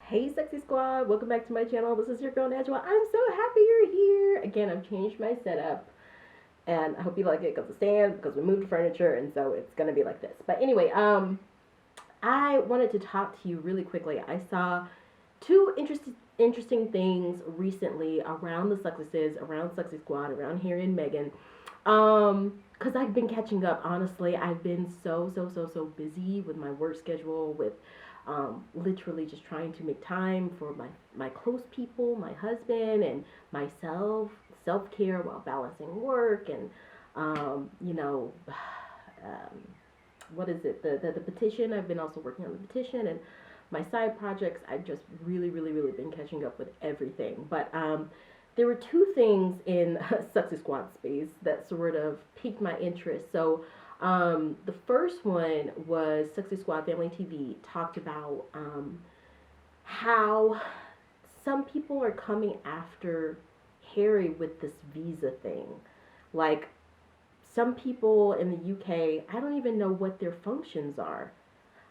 Hey Sexy Squad, welcome back to my channel. This is your girl Najwa. I'm so happy you're here. Again, I've changed my setup and I hope you like it because the stand, because we moved furniture, and so it's gonna be like this. But anyway, I wanted to talk to you really quickly. I saw two interesting things recently around the successes, around Sexy Squad, around Harry and Meghan. Because I've been catching up. Honestly, I've been so busy with my work schedule, with literally just trying to make time for my close people, my husband, and myself, self care while balancing work and you know. Um, what is it? The petition. I've been also working on the petition and my side projects. I've just really been catching up with everything. But there were two things in Sexy Squad space that sort of piqued my interest. So the first one was Sexy Squad Family TV talked about how some people are coming after Harry with this visa thing. Like, some people in the UK, I don't even know what their functions are.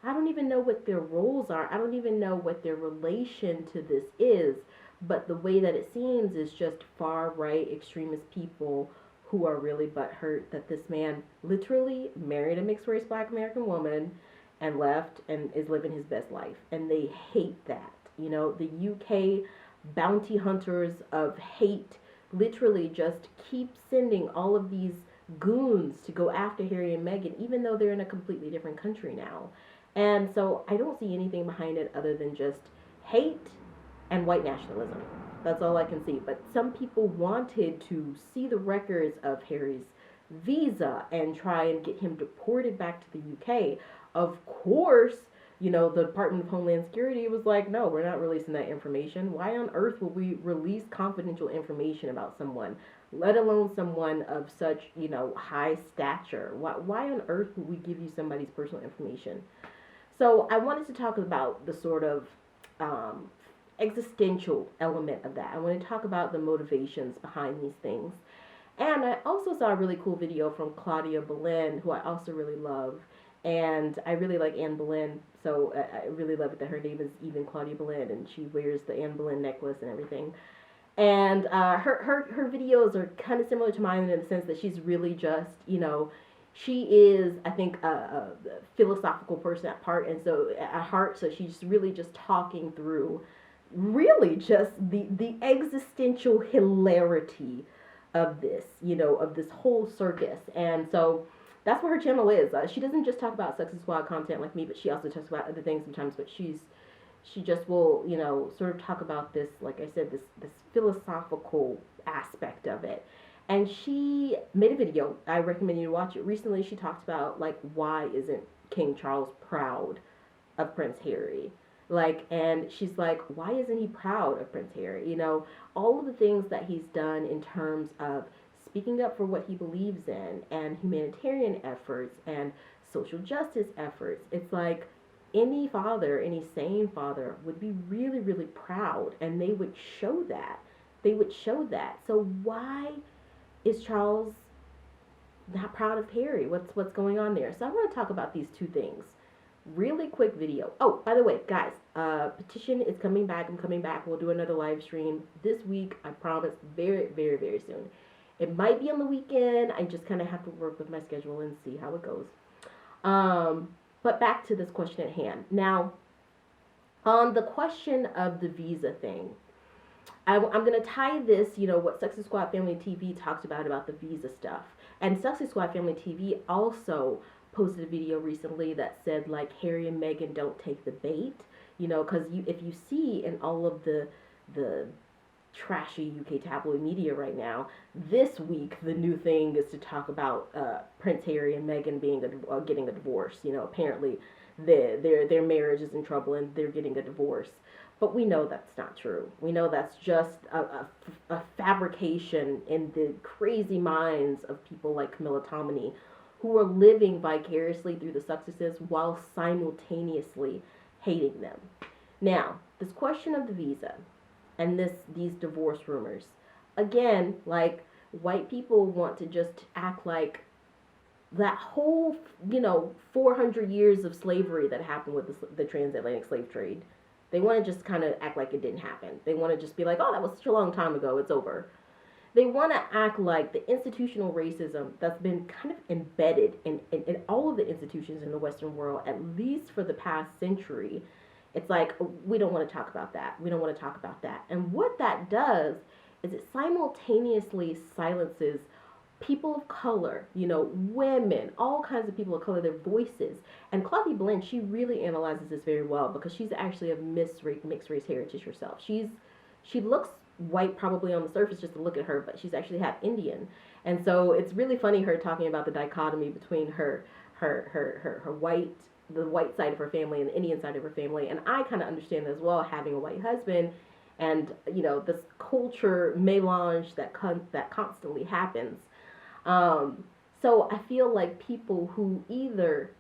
I don't even know what their roles are. I don't even know what their relation to this is. But the way that it seems is just far right extremist people who are really butthurt that this man literally married a mixed race black American woman and left and is living his best life. And they hate that. You know, the UK bounty hunters of hate literally just keep sending all of these goons to go after Harry and Meghan, even though they're in a completely different country now. And so I don't see anything behind it other than just hate and white nationalism. That's all I can see. But some people wanted to see the records of Harry's visa and try and get him deported back to the UK. Of course, you know, the Department of Homeland Security was like, no, we're not releasing that information. Why on earth would we release confidential information about someone, let alone someone of such, you know, high stature? Why on earth would we give you somebody's personal information? So I wanted to talk about the sort of um, existential element of that. I want to talk about the motivations behind these things. And I also saw a really cool video from Claudia Boleyn, who I also really love. And I really like Anne Boleyn, so I really love it that her name is even Claudia Boleyn, and she wears the Anne Boleyn necklace and everything. And her videos are kind of similar to mine in the sense that she's really just, you know, she is, I think, a philosophical person at part, and so at heart, so she's really just talking through really just the existential hilarity of this, you know, of this whole circus. And so that's what her channel is. She doesn't just talk about Sexy Squad content like me, but she also talks about other things sometimes. But she just will, you know, sort of talk about this, like I said, this philosophical aspect of it. And she made a video. I recommend you to watch it. Recently, she talked about like why isn't King Charles proud of Prince Harry? Like, and she's like, why isn't he proud of Prince Harry? You know, all of the things that he's done in terms of speaking up for what he believes in and humanitarian efforts and social justice efforts. It's like any father, any sane father would be really proud, and they would show that. They would show that. So why is Charles not proud of Harry? What's going on there? So I want to talk about these two things. Really quick video. Oh, by the way, guys, petition is coming back. I'm coming back. We'll do another live stream this week. I promise. Very soon. It might be on the weekend. I just kind of have to work with my schedule and see how it goes. But back to this question at hand. Now, on the question of the visa thing, I'm going to tie this, you know, what Sexy Squad Family TV talked about the visa stuff. And Sexy Squad Family TV also posted a video recently that said, like, Harry and Meghan don't take the bait. You know, because if you see in all of the trashy UK tabloid media right now, this week the new thing is to talk about Prince Harry and Meghan being getting a divorce. You know, apparently their marriage is in trouble and they're getting a divorce. But we know that's not true. We know that's just a fabrication in the crazy minds of people like Camilla Tominey, who are living vicariously through the successes while simultaneously hating them. Now, this question of the visa and these divorce rumors, again, like, white people want to just act like that whole, you know, 400 years of slavery that happened with the transatlantic slave trade They want to just kind of act like it didn't happen. They want to just be like, oh, that was such a long time ago, it's over. They want to act like the institutional racism that's been kind of embedded in all of the institutions in the Western world, at least for the past century. It's like, we don't want to talk about that. We don't want to talk about that. And what that does is it simultaneously silences people of color, women, all kinds of people of color, their voices. And Claudie Blend, she really analyzes this very well because she's actually of mixed race heritage herself. She looks white probably on the surface just to look at her, but she's actually half Indian. And so it's really funny her talking about the dichotomy between her white, the white side of her family and the Indian side of her family. And I kind of understand as well, having a white husband and this culture melange that constantly happens. So I feel like people who either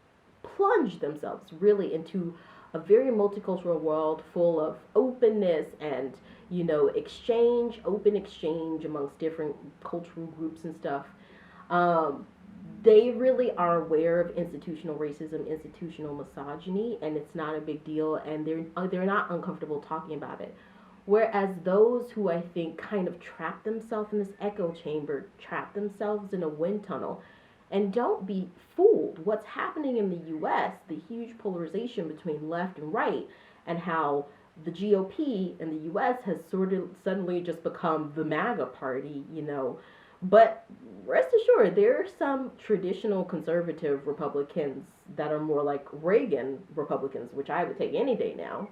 plunge themselves really into a very multicultural world full of openness and open exchange amongst different cultural groups and stuff, they really are aware of institutional racism, institutional misogyny, and it's not a big deal, and they're not uncomfortable talking about it. Whereas those who I think kind of trap themselves in this echo chamber, trap themselves in a wind tunnel, and don't be fooled. What's happening in the U.S., the huge polarization between left and right, and how the GOP in the U.S. has sort of suddenly just become the MAGA party, But rest assured, there are some traditional conservative Republicans that are more like Reagan Republicans, which I would take any day now.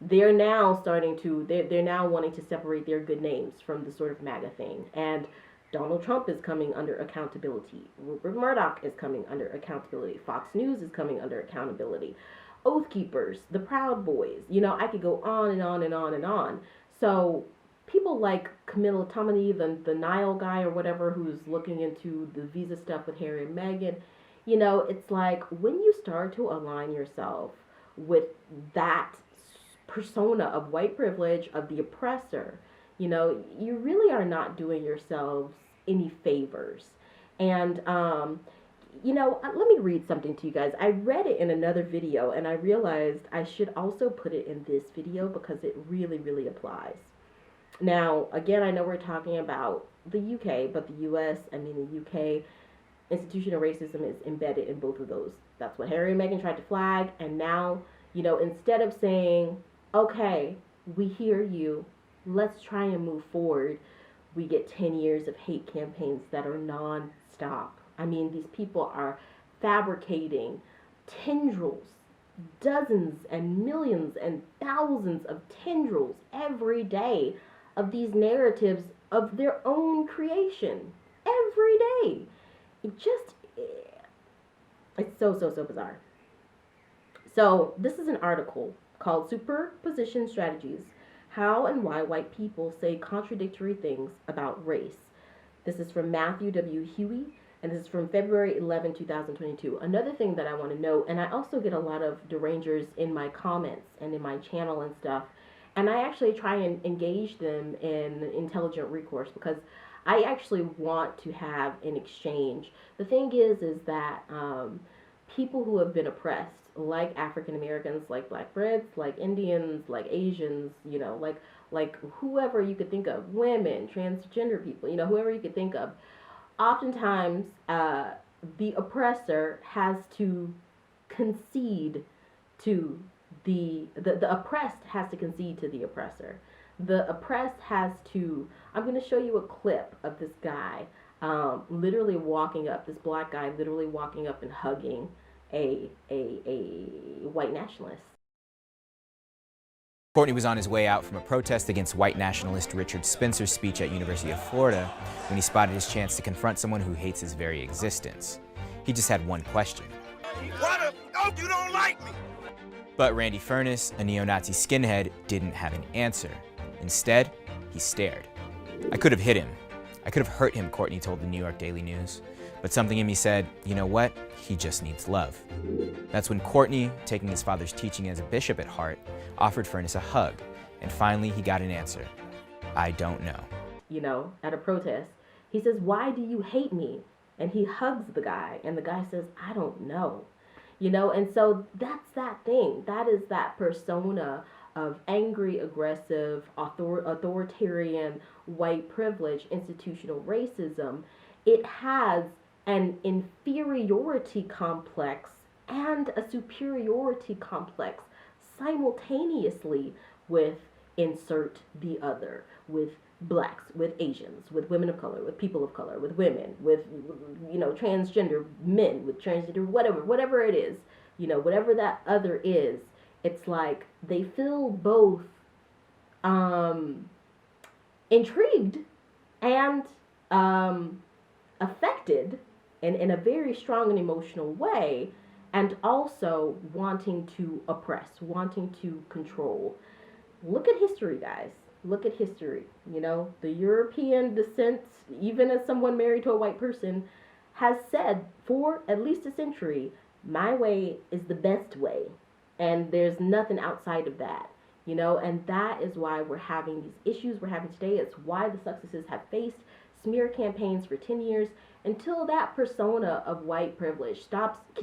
They're now they're now wanting to separate their good names from the sort of MAGA thing. And Donald Trump is coming under accountability. Rupert Murdoch is coming under accountability. Fox News is coming under accountability. Oath Keepers, the Proud Boys. I could go on and on and on and on. So people like Camilla Tominey, the Nile guy or whatever, who's looking into the visa stuff with Harry and Meghan, it's like when you start to align yourself with that persona of white privilege, of the oppressor, you really are not doing yourselves any favors. And let me read something to you guys. I read it in another video and I realized I should also put it in this video because it really, really applies. Now, again, I know we're talking about the UK, but the US, the UK, institutional racism is embedded in both of those. That's what Harry and Meghan tried to flag. And now, instead of saying, okay, we hear you, let's try and move forward, we get 10 years of hate campaigns that are non-stop. These people are fabricating tendrils, dozens and millions and thousands of tendrils every day of these narratives of their own creation. Every day. It's so bizarre. So this is an article called Superposition Strategies: How and Why White People Say Contradictory Things About Race. This is from Matthew W. Huey, and this is from February 11, 2022. Another thing that I want to note, and I also get a lot of derangers in my comments and in my channel and stuff, and I actually try and engage them in intelligent recourse because I actually want to have an exchange. The thing is that people who have been oppressed, like African Americans, like Black Brits, like Indians, like Asians, like whoever you could think of, women, transgender people, whoever you could think of, oftentimes the oppressor has to concede to the oppressed has to concede to the oppressor. The oppressed has to, I'm going to show you a clip of this guy literally walking up, this black guy literally walking up and hugging a white nationalist. Kourtney was on his way out from a protest against white nationalist Richard Spencer's speech at University of Florida when he spotted his chance to confront someone who hates his very existence. He just had one question. What if you don't like me? But Randy Furness, a neo-Nazi skinhead, didn't have an answer. Instead, he stared. I could have hit him. I could have hurt him, Kourtney told the New York Daily News. But something in me said, you know what? He just needs love. That's when Kourtney, taking his father's teaching as a bishop at heart, offered Furness a hug. And finally, he got an answer. I don't know. At a protest, he says, why do you hate me? And he hugs the guy, and the guy says, I don't know. And so that's that thing. That is that persona of angry, aggressive, authoritarian white privilege, institutional racism, it has an inferiority complex and a superiority complex simultaneously with insert the other, with blacks, with Asians, with women of color, with people of color, with women, with, you know, transgender men, with transgender whatever it is, you know, whatever that other is. It's like they feel both intrigued and affected in a very strong and emotional way, and also wanting to oppress, wanting to control. Look at history, guys. Look at history. You know, the European descent, even as someone married to a white person, has said for at least a century, my way is the best way. And there's nothing outside of that. You know, and that is why we're having these issues we're having today. It's why the Sussexes have faced smear campaigns for 10 years until that persona of white privilege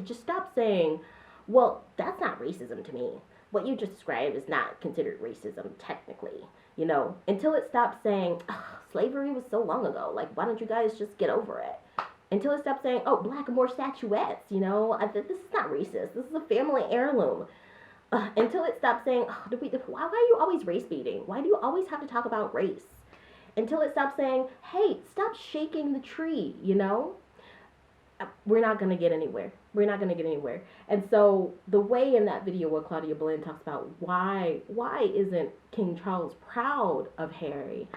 just stop saying, well, that's not racism to me. What you just described is not considered racism technically, you know, until it stops saying, oh, slavery was so long ago. Like, why don't you guys just get over it? Until it stops saying, oh, Blackamoor statuettes, you know, this is not racist. This is a family heirloom. Until it stops saying, oh, why are you always race baiting? Why do you always have to talk about race? Until it stops saying, hey, stop shaking the tree, you know? We're not going to get anywhere. We're not going to get anywhere. And so the way in that video where Claudia Blinn talks about why isn't King Charles proud of Harry,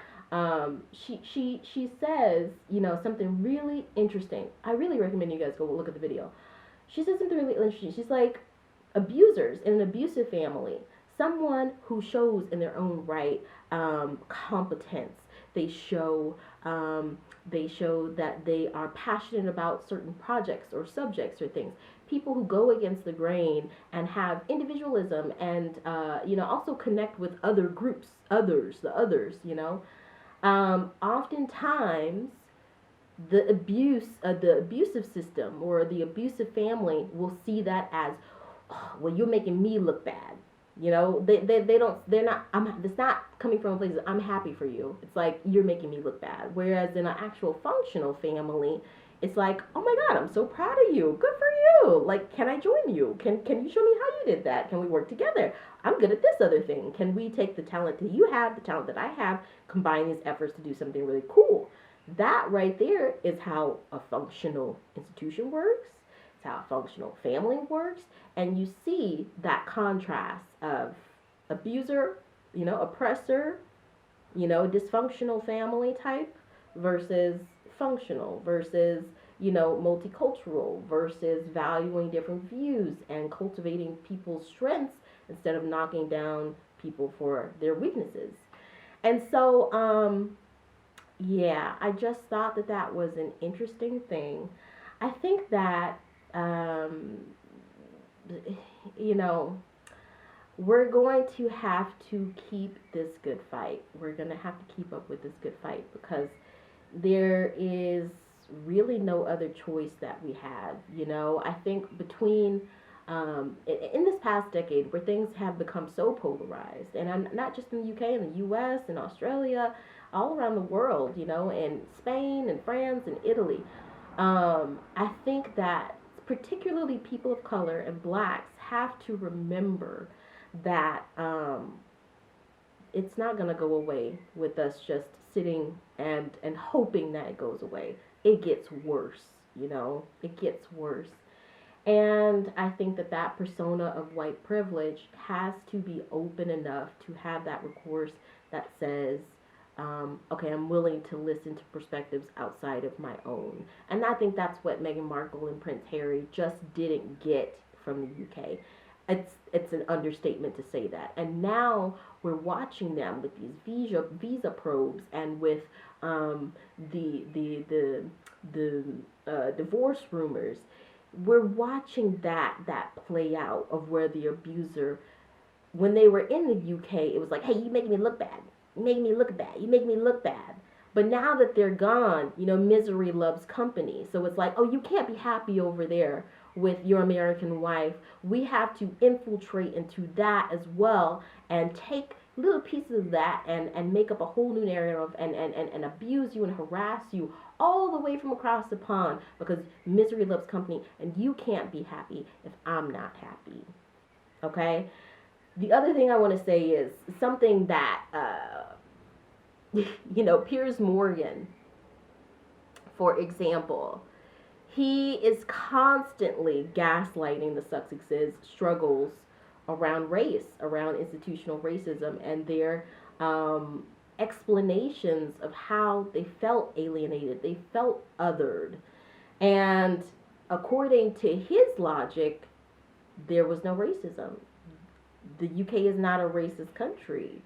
she says, you know, something really interesting. I really recommend you guys go look at the video. She says something really interesting. She's like, abusers in an abusive family, someone who shows in their own right competence. They show that they are passionate about certain projects or subjects or things. People who go against the grain and have individualism and you know, also connect with other groups, the others, you know. Oftentimes, the abusive system or the abusive family will see that as, oh, well, you're making me look bad. You know, it's not coming from a place of, I'm happy for you. It's like, you're making me look bad. Whereas in an actual functional family, it's like, oh my God, I'm so proud of you. Good for you. Like, can I join you? Can you show me how you did that? Can we work together? I'm good at this other thing. Can we take the talent that you have, the talent that I have, combine these efforts to do something really cool? That right there is how a functional institution works. It's how a functional family works. And you see that contrast of abuser, you know, oppressor, you know, dysfunctional family type versus functional, versus, you know, multicultural, versus valuing different views and cultivating people's strengths instead of knocking down people for their weaknesses. And so, yeah, I just thought that that was an interesting thing. I think that, you know, we're going to have to keep this good fight. We're going to have to keep up with this good fight because there is really no other choice that we have. You know, I think between, in this past decade where things have become so polarized, and I'm not just in the UK, in the US, in Australia, all around the world, you know, in Spain and France and Italy, I think that particularly people of color and blacks have to remember that it's not going to go away with us just sitting and hoping that it goes away. It gets worse, you know, it gets worse. And I think that that persona of white privilege has to be open enough to have that recourse that says, okay, I'm willing to listen to perspectives outside of my own. And I think that's what Meghan Markle and Prince Harry just didn't get from the UK. It's an understatement to say that. And now we're watching them with these visa probes and with the divorce rumors. We're watching that play out of where the abuser, when they were in the UK, it was like, hey, you making me look bad. You make me look bad. You make me look bad. But now that they're gone, you know, misery loves company. So it's like, oh, you can't be happy over there with your American wife. We have to infiltrate into that as well and take little pieces of that and make up a whole new narrative and abuse you and harass you all the way from across the pond because misery loves company and you can't be happy if I'm not happy. Okay? The other thing I want to say is something that, Piers Morgan, for example, he is constantly gaslighting the Sussexes' struggles around race, around institutional racism, and their explanations of how they felt alienated, they felt othered. And according to his logic, there was no racism. The UK is not a racist country.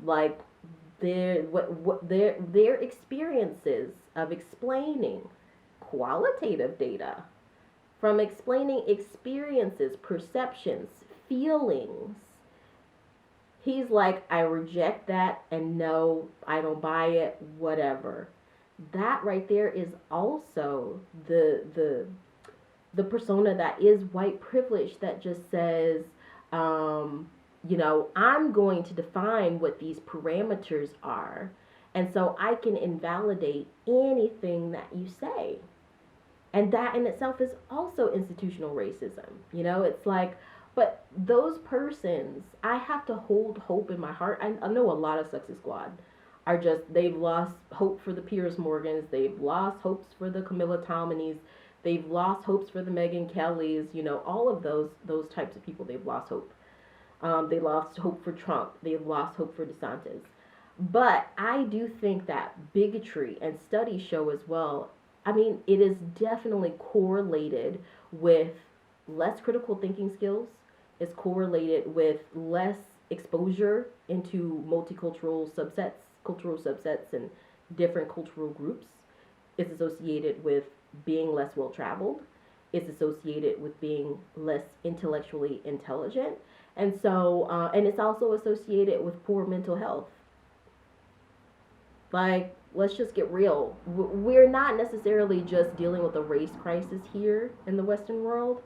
Like their experiences of explaining qualitative data, from explaining experiences, perceptions, feelings. He's like, I reject that, and no, I don't buy it, whatever. That right there is also the persona that is white privilege that just says, I'm going to define what these parameters are, and so I can invalidate anything that you say. And that in itself is also institutional racism. It's like, but those persons, I have to hold hope in my heart. I know a lot of Sussexes Squad are just, they've lost hope for the Piers Morgans. They've lost hopes for the Camilla Tominees. They've lost hopes for the Meghan Kellys. All of those types of people, they've lost hope. They lost hope for Trump. They've lost hope for DeSantis. But I do think that bigotry, and studies show as well, it is definitely correlated with less critical thinking skills. It's correlated with less exposure into multicultural cultural subsets, and different cultural groups. It's associated with being less well-traveled. It's associated with being less intellectually intelligent. And so, and it's also associated with poor mental health. Like, let's just get real. We're not necessarily just dealing with a race crisis here in the Western world.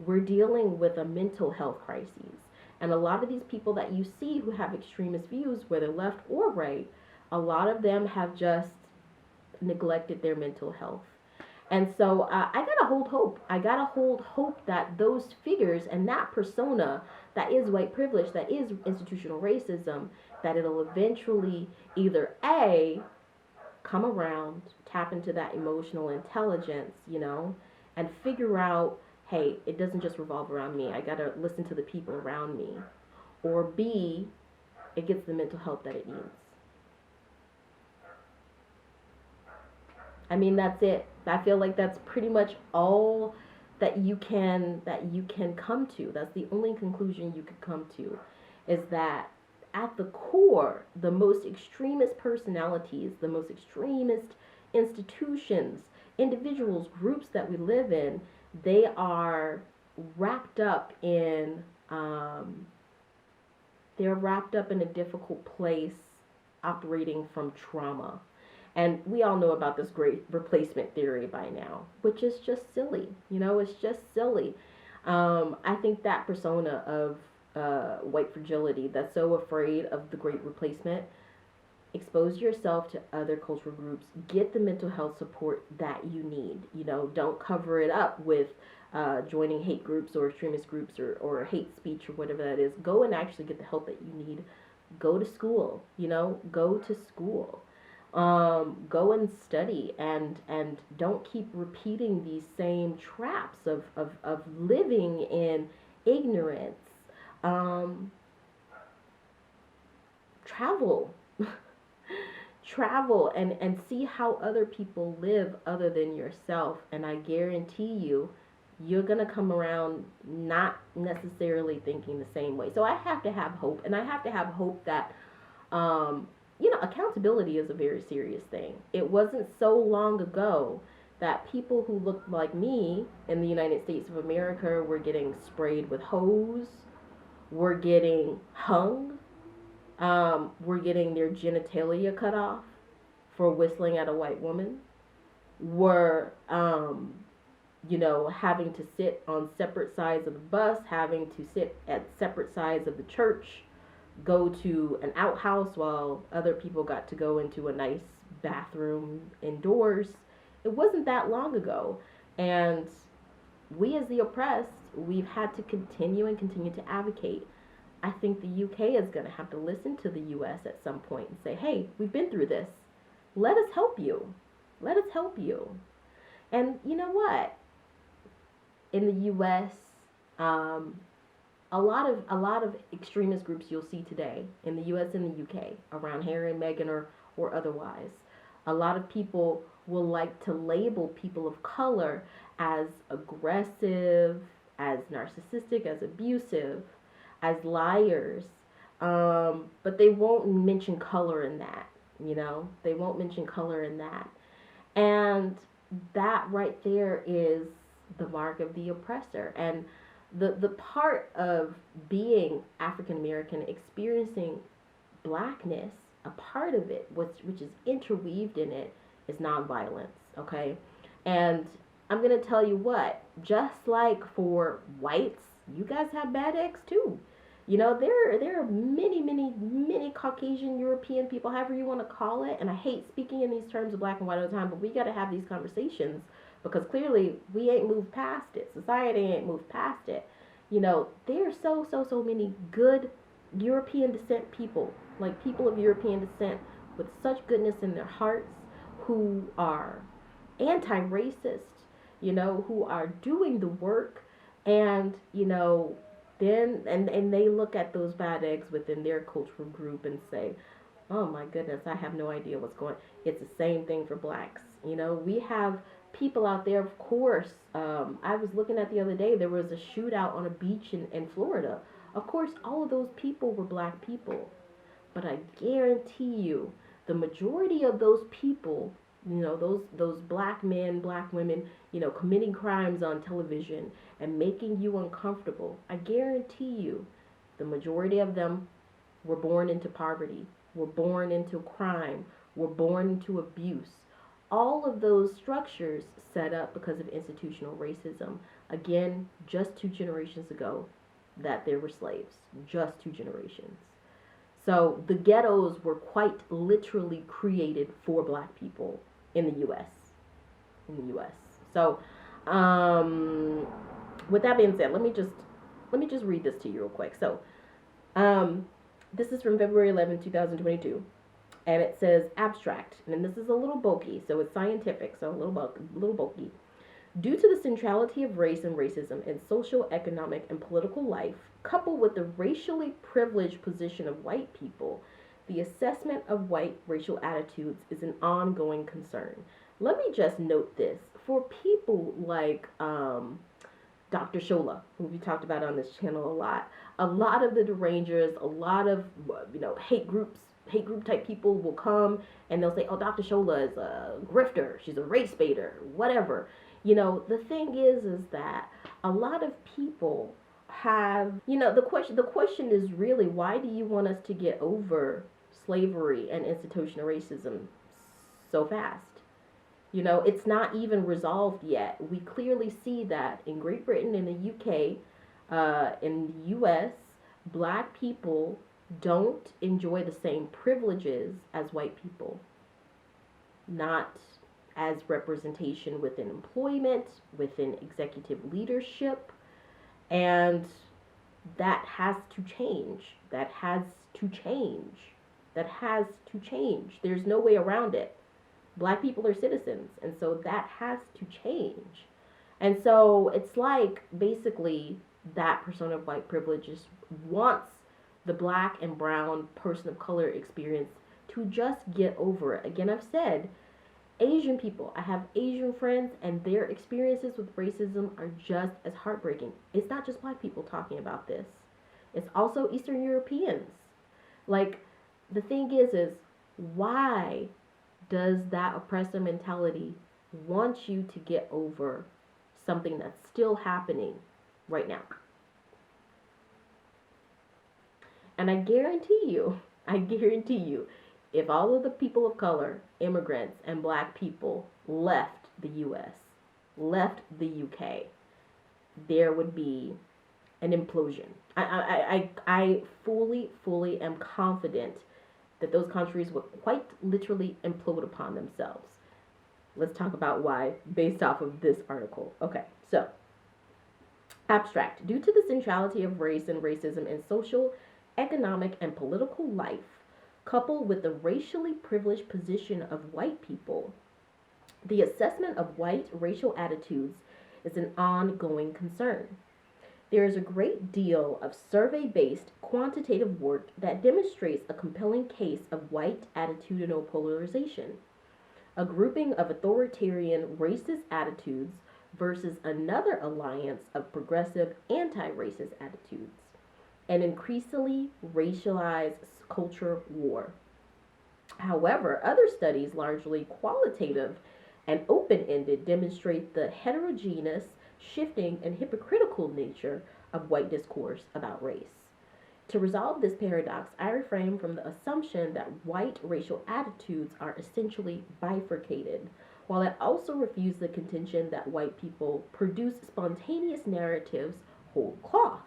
We're dealing with a mental health crisis. And a lot of these people that you see who have extremist views, whether left or right, a lot of them have just neglected their mental health. And so I gotta hold hope. I gotta hold hope that those figures and that persona that is white privilege, that is institutional racism, that it'll eventually either A, come around, tap into that emotional intelligence, and figure out, hey, it doesn't just revolve around me. I gotta listen to the people around me. Or B, it gets the mental help that it needs. That's it. I feel like that's pretty much all that you can come to. That's the only conclusion you could come to, is that at the core, the most extremist personalities, the most extremist institutions, individuals, groups that we live in, they are wrapped up in a difficult place, operating from trauma. And we all know about this great replacement theory by now, which is just silly. It's just silly. I think that persona of white fragility that's so afraid of the great replacement, expose yourself to other cultural groups, get the mental health support that you need. Don't cover it up with joining hate groups or extremist groups or hate speech or whatever that is. Go and actually get the help that you need. Go to school. Go to school. Go and study, and don't keep repeating these same traps of living in ignorance. Travel and see how other people live other than yourself, and I guarantee you're gonna come around not necessarily thinking the same way. So I have to have hope, and I have to have hope that accountability is a very serious thing. It wasn't so long ago that people who looked like me in the United States of America were getting sprayed with hose, were getting hung, were getting their genitalia cut off for whistling at a white woman, were, having to sit on separate sides of the bus, having to sit at separate sides of the church go to an outhouse while other people got to go into a nice bathroom indoors. It wasn't that long ago. And we as the oppressed, we've had to continue to advocate. I think the UK is going to have to listen to the US at some point and say, hey, we've been through this. Let us help you. Let us help you. And you know what? In the US, a lot of extremist groups you'll see today in the US and the UK around Harry and Meghan or otherwise. A lot of people will like to label people of color as aggressive, as narcissistic, as abusive, as liars, but they won't mention color in that, they won't mention color in that. And that right there is the mark of the oppressor. And the part of being African American, experiencing blackness, a part of it, which is interweaved in it, is nonviolence, okay? And I'm going to tell you what, just like for whites, you guys have bad eggs too. There are many Caucasian, European people, however you want to call it, and I hate speaking in these terms of black and white all the time, but we got to have these conversations because clearly we ain't moved past it. Society ain't moved past it. There are so many good European descent people, like people of European descent with such goodness in their hearts, who are anti-racist, who are doing the work, and, then and they look at those bad eggs within their cultural group and say, oh my goodness, I have no idea what's going on. It's the same thing for blacks. We have people out there, of course. I was looking at the other day, there was a shootout on a beach in Florida. Of course, all of those people were black people. But I guarantee you, the majority of those people, those black men, black women, committing crimes on television and making you uncomfortable, I guarantee you, the majority of them were born into poverty, were born into crime, were born into abuse. All of those structures set up because of institutional racism. Again, just 2 generations ago that there were slaves. Just 2 generations. So the ghettos were quite literally created for black people in the U.S. So, with that being said, let me just read this to you real quick. So, this is from February 11, 2022, and it says abstract, and this is a little bulky, so it's scientific, so a little bulky. Due to the centrality of race and racism in social, economic, and political life, coupled with the racially privileged position of white people, the assessment of white racial attitudes is an ongoing concern. Let me just note this. For people like Dr. Shola, who we talked about on this channel a lot of the derangers, a lot of hate group type people will come and they'll say, oh, Dr. Shola is a grifter, she's a race baiter, whatever. The thing is that a lot of people have, the question is really, why do you want us to get over slavery and institutional racism so fast? It's not even resolved yet. We clearly see that in Great Britain, in the UK, in the US, black people don't enjoy the same privileges as white people. Not as representation within employment, within executive leadership, and that has to change. That has to change. There's no way around it. Black people are citizens, and so that has to change. And so it's like basically that persona of white privilege just wants the black and brown person of color experience to just get over it. Again, I've said, Asian people, I have Asian friends, and their experiences with racism are just as heartbreaking. It's not just black people talking about this. It's also Eastern Europeans. Like, the thing is why does that oppressor mentality want you to get over something that's still happening right now? And I guarantee you, if all of the people of color, immigrants, and black people left the U.S., left the UK, there would be an implosion. I fully am confident that those countries would quite literally implode upon themselves. Let's talk about why based off of this article. Okay, so abstract. Due to the centrality of race and racism in social, economic, and political life, coupled with the racially privileged position of white people, the assessment of white racial attitudes is an ongoing concern. There is a great deal of survey based quantitative work that demonstrates a compelling case of white attitudinal polarization, a grouping of authoritarian racist attitudes versus another alliance of progressive anti racist attitudes, an increasingly racialized culture war. However, other studies, largely qualitative and open ended, demonstrate the heterogeneous, shifting, and hypocritical nature of white discourse about race. To resolve this paradox, I refrain from the assumption that white racial attitudes are essentially bifurcated, while I also refuse the contention that white people produce spontaneous narratives whole cloth.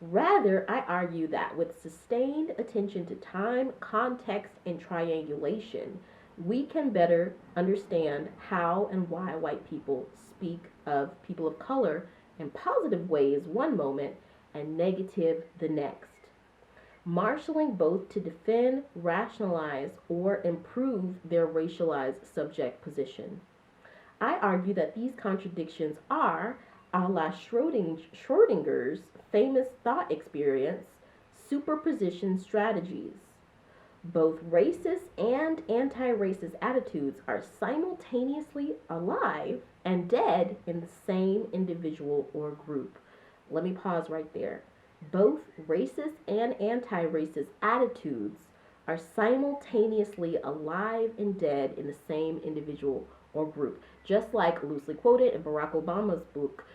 Rather, I argue that with sustained attention to time, context, and triangulation, we can better understand how and why white people speak of people of color in positive ways one moment and negative the next, marshaling both to defend, rationalize, or improve their racialized subject position. I argue that these contradictions are, a la Schrodinger's famous thought experience, superposition strategies. Both racist and anti-racist attitudes are simultaneously alive and dead in the same individual or group. Let me pause right there. Both racist and anti-racist attitudes are simultaneously alive and dead in the same individual or group. Just like loosely quoted in Barack Obama's book,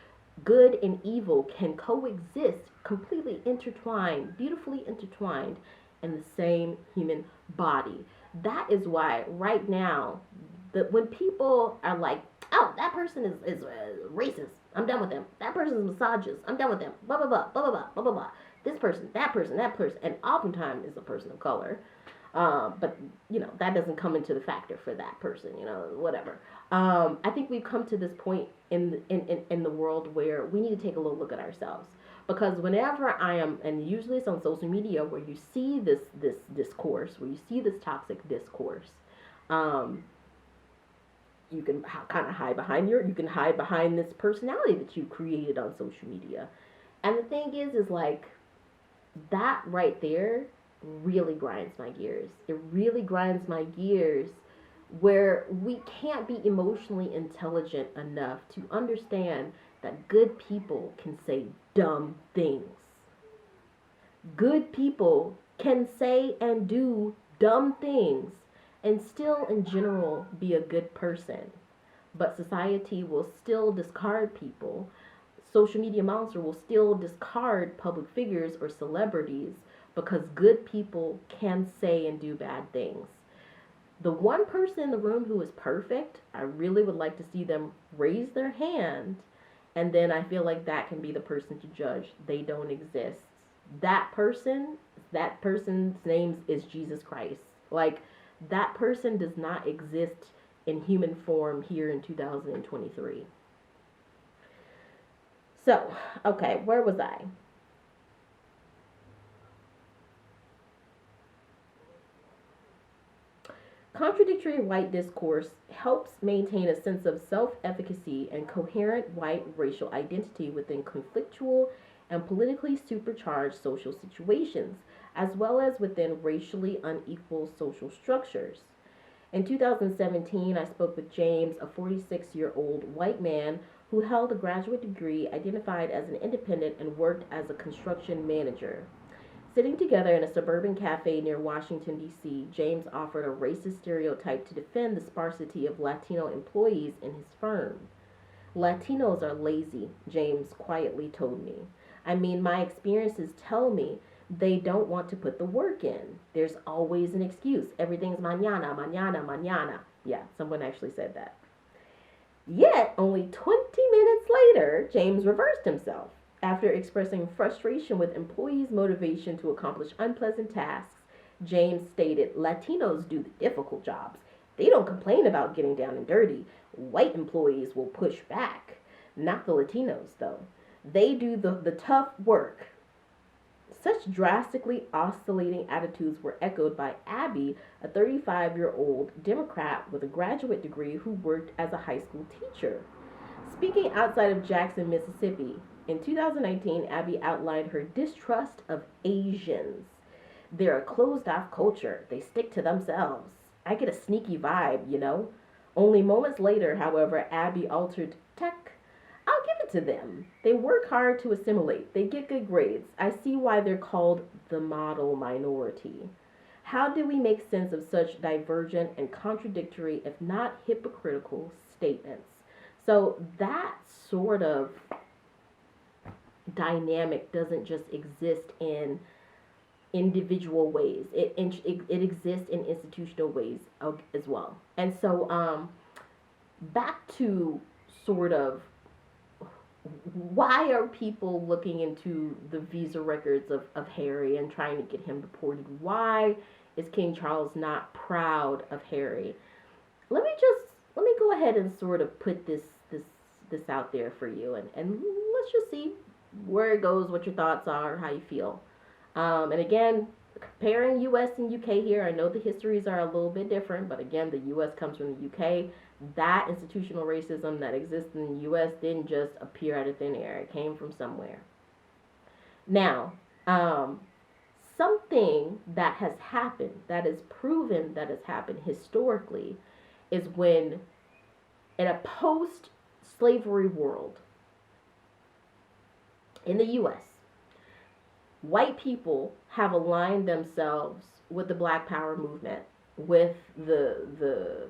good and evil can coexist, completely intertwined, beautifully intertwined in the same human body. That is why right now, when people are like, oh, that person is racist, I'm done with them. That person is misogynist, I'm done with them. Blah, blah, blah, blah, blah, blah, blah, blah, blah. This person, that person, that person, and oftentimes is a person of color. But, that doesn't come into the factor for that person, whatever. I think we've come to this point in the world where we need to take a little look at ourselves. Because whenever I am, and usually it's on social media where you see this discourse, where you see this toxic discourse, you can kind of hide behind this personality that you created on social media. And the thing is like, that right there really grinds my gears. It really grinds my gears where we can't be emotionally intelligent enough to understand that good people can say dumb things. Good people can say and do dumb things and still, in general, be a good person. But society will still discard people. Social media monster will still discard public figures or celebrities because good people can say and do bad things. The one person in the room who is perfect, I really would like to see them raise their hand, and then I feel like that can be the person to judge. They don't exist. That person's name is Jesus Christ. Like, that person does not exist in human form here in 2023. So, okay, where was I? Contradictory white discourse helps maintain a sense of self-efficacy and coherent white racial identity within conflictual and politically supercharged social situations, as well as within racially unequal social structures. In 2017, I spoke with James, a 46-year-old white man who held a graduate degree, identified as an independent, and worked as a construction manager. Sitting together in a suburban cafe near Washington, D.C., James offered a racist stereotype to defend the sparsity of Latino employees in his firm. Latinos are lazy, James quietly told me. I mean, my experiences tell me they don't want to put the work in. There's always an excuse. Everything's mañana, mañana, mañana. Yeah, someone actually said that. Yet, only 20 minutes later, James reversed himself. After expressing frustration with employees' motivation to accomplish unpleasant tasks, James stated, Latinos do the difficult jobs. They don't complain about getting down and dirty. White employees will push back. Not the Latinos, though. They do the tough work. Such drastically oscillating attitudes were echoed by Abby, a 35-year-old Democrat with a graduate degree who worked as a high school teacher. Speaking outside of Jackson, Mississippi, in 2019, Abby outlined her distrust of Asians. They're a closed off culture. They stick to themselves. I get a sneaky vibe, you know? Only moments later, however, Abby altered tech. I'll give it to them. They work hard to assimilate. They get good grades. I see why they're called the model minority. How do we make sense of such divergent and contradictory, if not hypocritical, statements? So that sort of dynamic doesn't just exist in individual ways. It exists in institutional ways as well. And so back to sort of why are people looking into the visa records of Harry and trying to get him deported? Why is King Charles not proud of Harry? Let me go ahead and sort of put this out there for you, and let's just see where it goes, what your thoughts are, how you feel. And again, comparing U.S. and U.K. here, I know the histories are a little bit different, but again, the U.S. comes from the U.K. That institutional racism that exists in the U.S. didn't just appear out of thin air. It came from somewhere. Now, something that has happened, that is proven that has happened historically, is when in a post-slavery world in the U.S., white people have aligned themselves with the Black Power movement, with the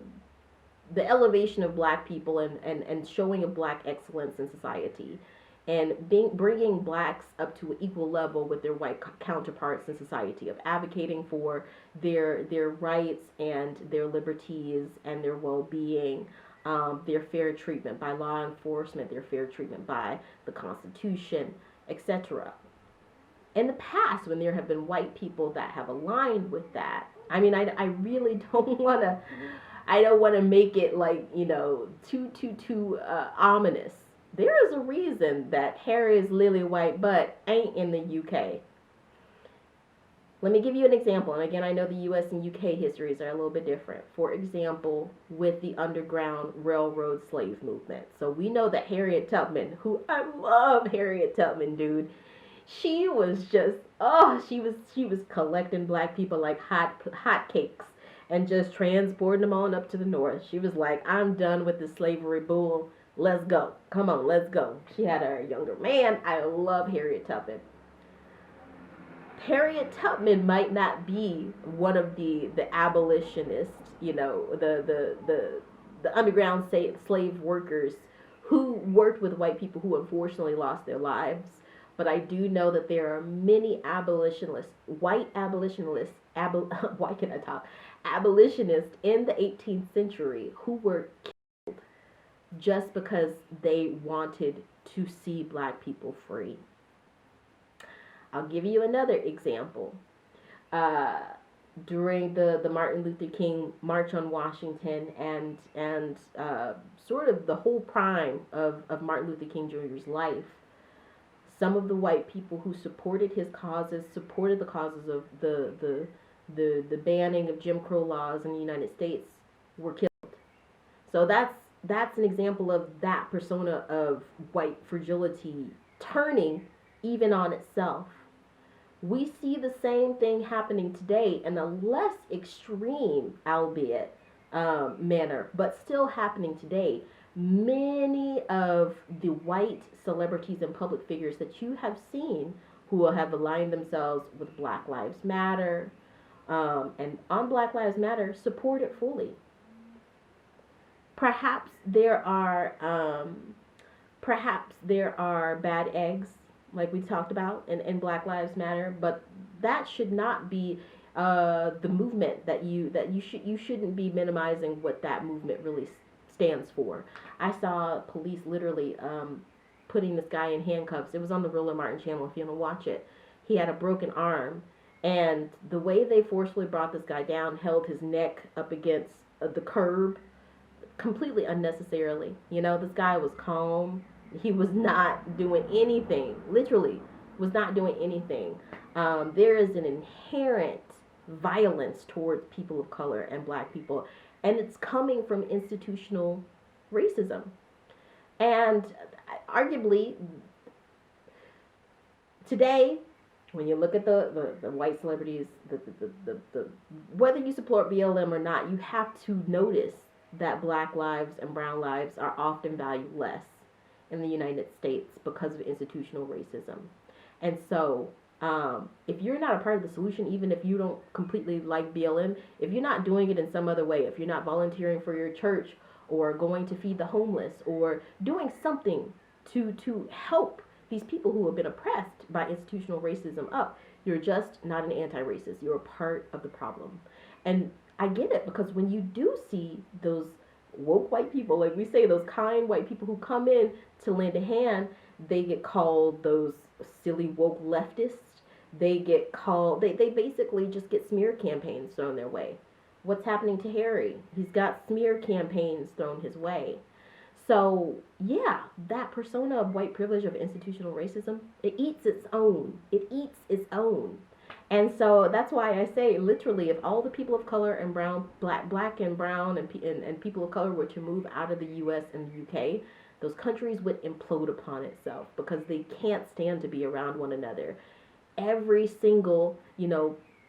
elevation of Black people and showing of Black excellence in society, and bringing Blacks up to an equal level with their white counterparts in society, of advocating for their rights and their liberties and their well-being, their fair treatment by law enforcement, their fair treatment by the Constitution, etc. In the past, when there have been white people that have aligned with that, I mean, I really don't want to make it like, you know, too ominous. There is a reason that Harry's lily white butt ain't in the UK. Let me give you an example. And again, I know the US and UK histories are a little bit different. For example, with the Underground Railroad slave movement. So we know that Harriet Tubman, who I love Harriet Tubman, dude. She was just, she was collecting Black people like hot cakes and just transporting them on up to the north. She was like, I'm done with the slavery bull. Let's go. Come on, let's go. She had a younger man. I love Harriet Tubman. Harriet Tubman might not be one of the abolitionists, you know, the underground slave workers who worked with white people who unfortunately lost their lives. But I do know that there are many white abolitionists in the 18th century who were killed just because they wanted to see Black people free. I'll give you another example. During the Martin Luther King March on Washington and sort of the whole prime of Martin Luther King Jr.'s life, some of the white people who supported his causes, supported the causes of the banning of Jim Crow laws in the United States, were killed. So that's an example of that persona of white fragility turning even on itself. We see the same thing happening today in a less extreme, albeit, manner, but still happening today. Many of the white celebrities and public figures that you have seen who have aligned themselves with Black Lives Matter and on Black Lives Matter support it fully. Perhaps there are bad eggs, like we talked about in Black Lives Matter, but that should not be the movement that you shouldn't be minimizing what that movement really stands for. I saw police literally putting this guy in handcuffs. It was on the Roland Martin channel if you want to watch it. He had a broken arm, and the way they forcefully brought this guy down, held his neck up against the curb completely unnecessarily. You know, this guy was calm. He was not doing anything, literally was not doing anything. There is an inherent violence towards people of color and black people, and it's coming from institutional racism. And arguably, today, when you look at the white celebrities, the whether you support BLM or not, you have to notice that black lives and brown lives are often valued less in the United States because of institutional racism. And so, if you're not a part of the solution, even if you don't completely like BLM, if you're not doing it in some other way, if you're not volunteering for your church or going to feed the homeless or doing something to help these people who have been oppressed by institutional racism up, you're just not an anti-racist. You're a part of the problem. And I get it, because when you do see those woke white people, like we say, those kind white people who come in to lend a hand, they get called those silly woke leftists. They get called, they basically just get smear campaigns thrown their way. What's happening to Harry? He's got smear campaigns thrown his way. So, yeah, that persona of white privilege, of institutional racism, it eats its own. It eats its own. And so that's why I say, literally, if all the people of color and brown, black and brown and people of color were to move out of the U.S. and the UK, those countries would implode upon itself, because they can't stand to be around one another. Every single,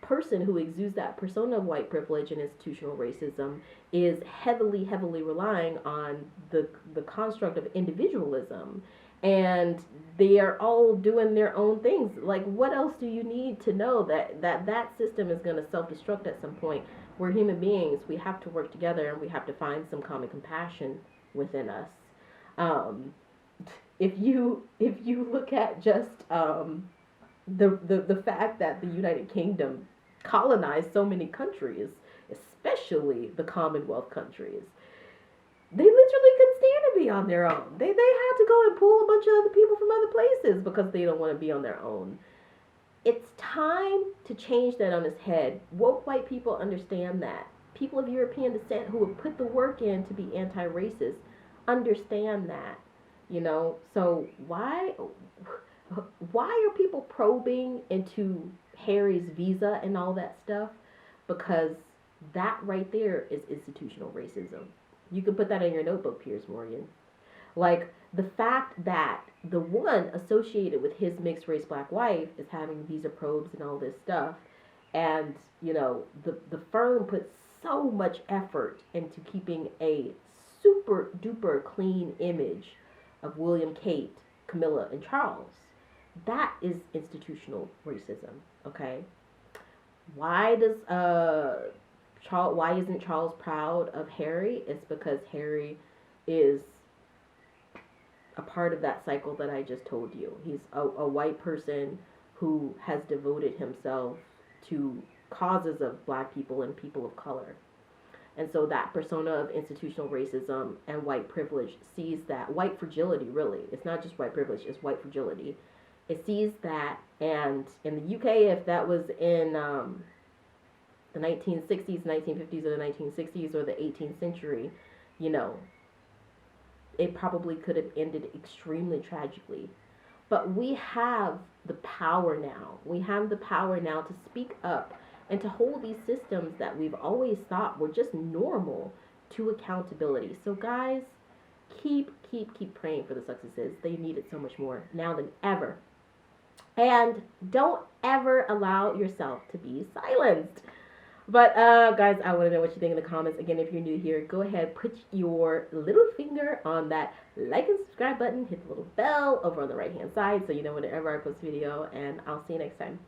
person who exudes that persona of white privilege and institutional racism is heavily relying on the construct of individualism. And they are all doing their own things. Like, what else do you need to know that system is going to self-destruct at some point? We're human beings. We have to work together, and we have to find some common compassion within us. If you look at just the fact that the United Kingdom colonized so many countries, especially the Commonwealth countries, they literally couldn't stand to be on their own. They had to go and pull a bunch of other people from other places because they don't want to be on their own. It's time to change that on its head. Woke white people understand that. People of European descent who have put the work in to be anti-racist understand that. So why are people probing into Harry's visa and all that stuff? Because that right there is institutional racism. You can put that in your notebook, Piers Morgan. Like, the fact that the one associated with his mixed race black wife is having visa probes and all this stuff, and the firm puts so much effort into keeping a super duper clean image of William, Kate, Camilla, and Charles. That is institutional racism. Okay, why isn't Charles proud of Harry? It's because Harry is a part of that cycle that I just told you. He's a white person who has devoted himself to causes of black people and people of color. And so that persona of institutional racism and white privilege sees that, white fragility really, it's not just white privilege, it's white fragility. It sees that, and in the UK, if that was in the 1960s, 1950s, or the 1960s, or the 18th century, it probably could have ended extremely tragically. But we have the power now. We have the power now to speak up and to hold these systems that we've always thought were just normal to accountability. So guys, keep praying for the Sussexes. They need it so much more now than ever. And don't ever allow yourself to be silenced. But guys, I want to know what you think in the comments. Again, if you're new here, go ahead, put your little finger on that like and subscribe button. Hit the little bell over on the right hand side so you know whenever I post a video. And I'll see you next time.